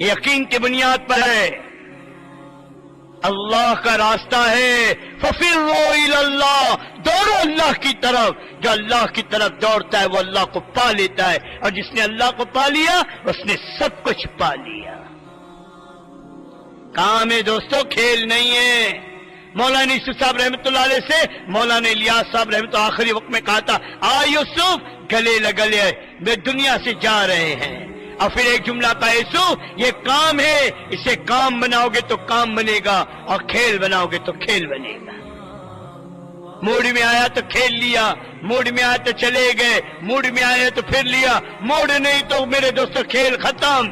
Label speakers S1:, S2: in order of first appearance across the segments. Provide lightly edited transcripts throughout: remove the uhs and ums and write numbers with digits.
S1: یقین کی بنیاد پر ہے. اللہ کا راستہ ہے ففروا الی اللہ، دوڑو اللہ کی طرف. جو اللہ کی طرف دوڑتا ہے وہ اللہ کو پا لیتا ہے، اور جس نے اللہ کو پا لیا اس نے سب کچھ پا لیا. کام ہے دوستو، کھیل نہیں ہے. مولانا یوسف صاحب رحمۃ اللہ علیہ سے مولانا الیاس صاحب رحمۃ اللہ آخری وقت میں کہا تھا آ یوسف گلے لگلے میں دنیا سے جا رہے ہیں. اور پھر ایک جملہ کا یوسف یہ کام ہے، اسے کام بناؤ گے تو کام بنے گا، اور کھیل بناؤ گے تو کھیل بنے گا. موڈ میں آیا تو کھیل لیا، موڈ میں آیا تو چلے گئے، موڈ میں آیا تو پھر لیا، موڈ نہیں تو میرے دوستو کھیل ختم.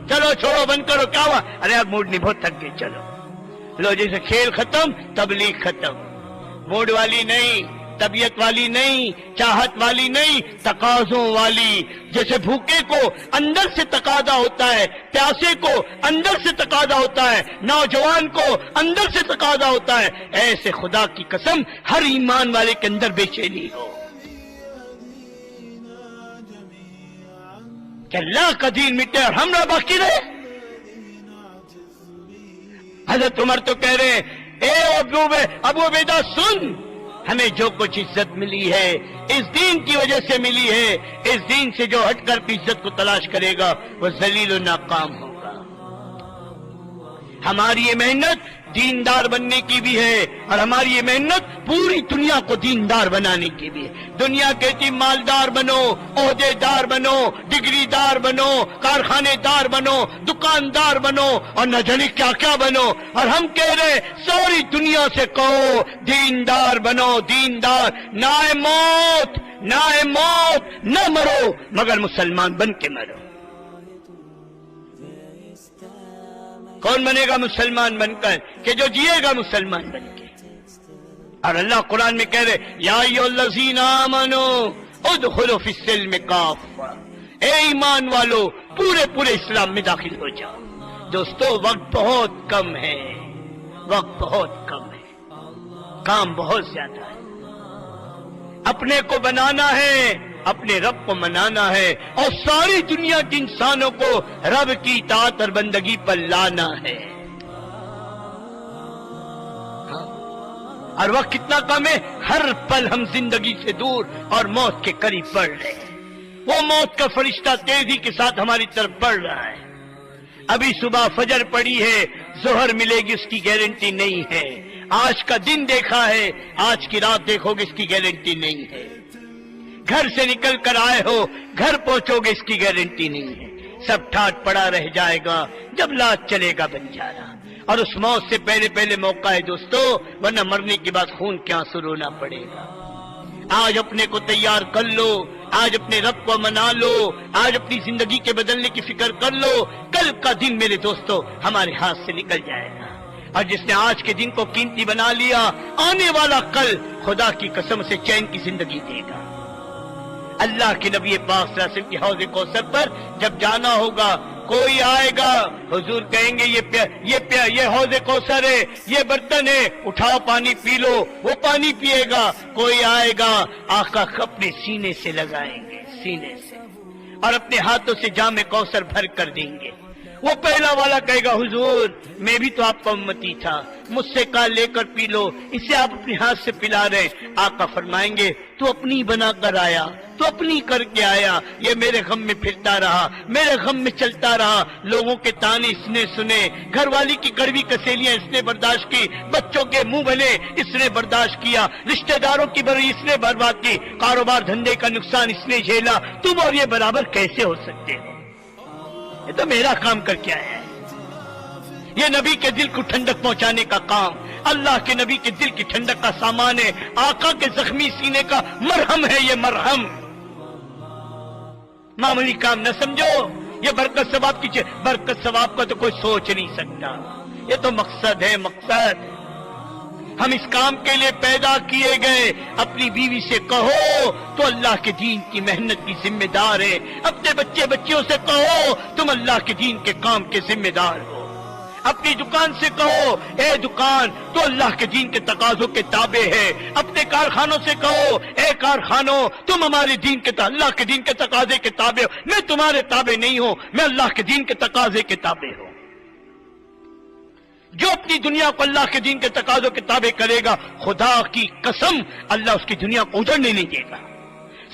S1: چلو چھوڑو بند کرو، کیا ہوا؟ ارے یار موڈ نہیں، بہت تھک گئے، چلو لو. جیسے کھیل ختم تبلیغ ختم. موڈ والی نہیں، طبیعت والی نہیں، چاہت والی نہیں، تقاضوں والی. جیسے بھوکے کو اندر سے تقاضا ہوتا ہے، پیاسے کو اندر سے تقاضا ہوتا ہے، نوجوان کو اندر سے تقاضا ہوتا ہے، ایسے خدا کی قسم ہر ایمان والے کے اندر بے چینی ہو کہ اللہ کا دین مٹے اور ہم نہ باقی رہے. حضرت عمر تو کہہ رہے ہیں اے ابو عبیدہ سن، ہمیں جو کچھ عزت ملی ہے اس دین کی وجہ سے ملی ہے. اس دین سے جو ہٹ کر عزت کو تلاش کرے گا وہ ذلیل و ناکام ہوگا. ہماری یہ محنت دیندار بننے کی بھی ہے، اور ہماری یہ محنت پوری دنیا کو دیندار بنانے کی بھی ہے. دنیا کہتی مالدار بنو، عہدے دار بنو، ڈگری دار بنو، کارخانے دار بنو، دکاندار بنو، اور نہ جانے کیا کیا بنو. اور ہم کہہ رہے ساری دنیا سے کہو دیندار بنو، دیندار. نہ موت نہ مرو مگر مسلمان بن کے مرو. کون بنے گا مسلمان بن کر؟ کہ جو جیے گا مسلمان بن کے. اور اللہ قرآن میں کہہ رہے یا ایھا الذین آمنوا ادخلوا فی السلم کافہ، اے ایمان والو پورے اسلام میں داخل ہو جاؤ. دوستو وقت بہت کم ہے، وقت بہت کم ہے، کام بہت زیادہ ہے. اپنے کو بنانا ہے، اپنے رب کو منانا ہے، اور ساری دنیا کے انسانوں کو رب کی اطاعت اور بندگی پر لانا ہے. اور وقت کتنا کم ہے، ہر پل ہم زندگی سے دور اور موت کے قریب بڑھ رہے ہیں. وہ موت کا فرشتہ تیزی کے ساتھ ہماری طرف بڑھ رہا ہے. ابھی صبح فجر پڑی ہے، ظہر ملے گی اس کی گارنٹی نہیں ہے. آج کا دن دیکھا ہے، آج کی رات دیکھو گے اس کی گارنٹی نہیں ہے. گھر سے نکل کر آئے ہو، گھر پہنچو گے اس کی گارنٹی نہیں ہے. سب ٹھاٹ پڑا رہ جائے گا جب لاش چلے گا بنجارا. اور اس موت سے پہلے موقع ہے دوستو، ورنہ مرنے کے بعد خون کے آنسو رونا پڑے گا. آج اپنے کو تیار کر لو، آج اپنے رب کو منا لو، آج اپنی زندگی کے بدلنے کی فکر کر لو. کل کا دن میرے دوستو ہمارے ہاتھ سے نکل جائے گا. اور جس نے آج کے دن کو قیمتی بنا لیا، آنے والا کل خدا کی قسم سے چین کی زندگی دے گا. اللہ کے نبی پاک صلی اللہ علیہ وسلم کی حوض کوثر پر جب جانا ہوگا، کوئی آئے گا، حضور کہیں گے یہ حوض کوثر ہے، یہ برتن ہے، اٹھاؤ پانی پی لو. وہ پانی پیے گا. کوئی آئے گا، آقا اپنے سینے سے لگائیں گے، سینے سے، اور اپنے ہاتھوں سے جام کوثر بھر کر دیں گے. وہ پہلا والا کہے گا حضور میں بھی تو آپ کا امتی تھا، مجھ سے کہا لے کر پی لو، اسے آپ اپنے ہاتھ سے پلا رہے. آقا فرمائیں گے تو اپنی بنا کر آیا، تو اپنی کر کے آیا. یہ میرے غم میں پھرتا رہا، میرے غم میں چلتا رہا. لوگوں کے تانے اس نے سنے، گھر والی کی کڑوی کسیلیاں اس نے برداشت کی، بچوں کے منہ بھلے اس نے برداشت کیا، رشتہ داروں کی بری اس نے برباد کی، کاروبار دھندے کا نقصان اس نے جھیلا. تم اور یہ برابر کیسے ہو سکتے ہو؟ یہ تو میرا کام کر کے آیا ہے. یہ نبی کے دل کو ٹھنڈک پہنچانے کا کام، اللہ کے نبی کے دل کی ٹھنڈک کا سامان ہے. آقا کے زخمی سینے کا مرہم ہے یہ مرہم. معمولی کام نہ سمجھو. یہ برکت ثواب کی برکت ثواب کا تو کوئی سوچ نہیں سکتا. یہ تو مقصد ہے، مقصد. ہم اس کام کے لیے پیدا کیے گئے. اپنی بیوی سے کہو تو اللہ کے دین کی محنت کی ذمہ دار ہے. اپنے بچوں سے کہو تم اللہ کے دین کے کام کے ذمہ دار ہو. اپنی دکان سے کہو اے دکان تو اللہ کے دین کے تقاضوں کے تابع ہے. اپنے کارخانوں سے کہو اے کارخانوں تم ہمارے دین کے اللہ کے دین کے تقاضے کے تابع ہو. میں تمہارے تابع نہیں ہوں, میں اللہ کے دین کے تقاضے کے تابع ہوں. جو اپنی دنیا کو اللہ کے دین کے تقاضوں کے تابع کرے گا, خدا کی قسم اللہ اس کی دنیا کو اجڑنے نہیں دے گا.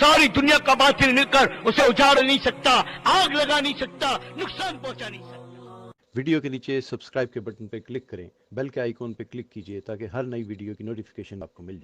S1: ساری دنیا کا باطل مل کر اسے اجاڑ نہیں سکتا, آگ لگا نہیں سکتا, نقصان پہنچا نہیں سکتا.
S2: ویڈیو کے نیچے سبسکرائب کے بٹن پہ کلک کریں, بیل کے آئیکن پہ کلک کیجئے تاکہ ہر نئی ویڈیو کی نوٹیفیکیشن آپ کو مل جائے.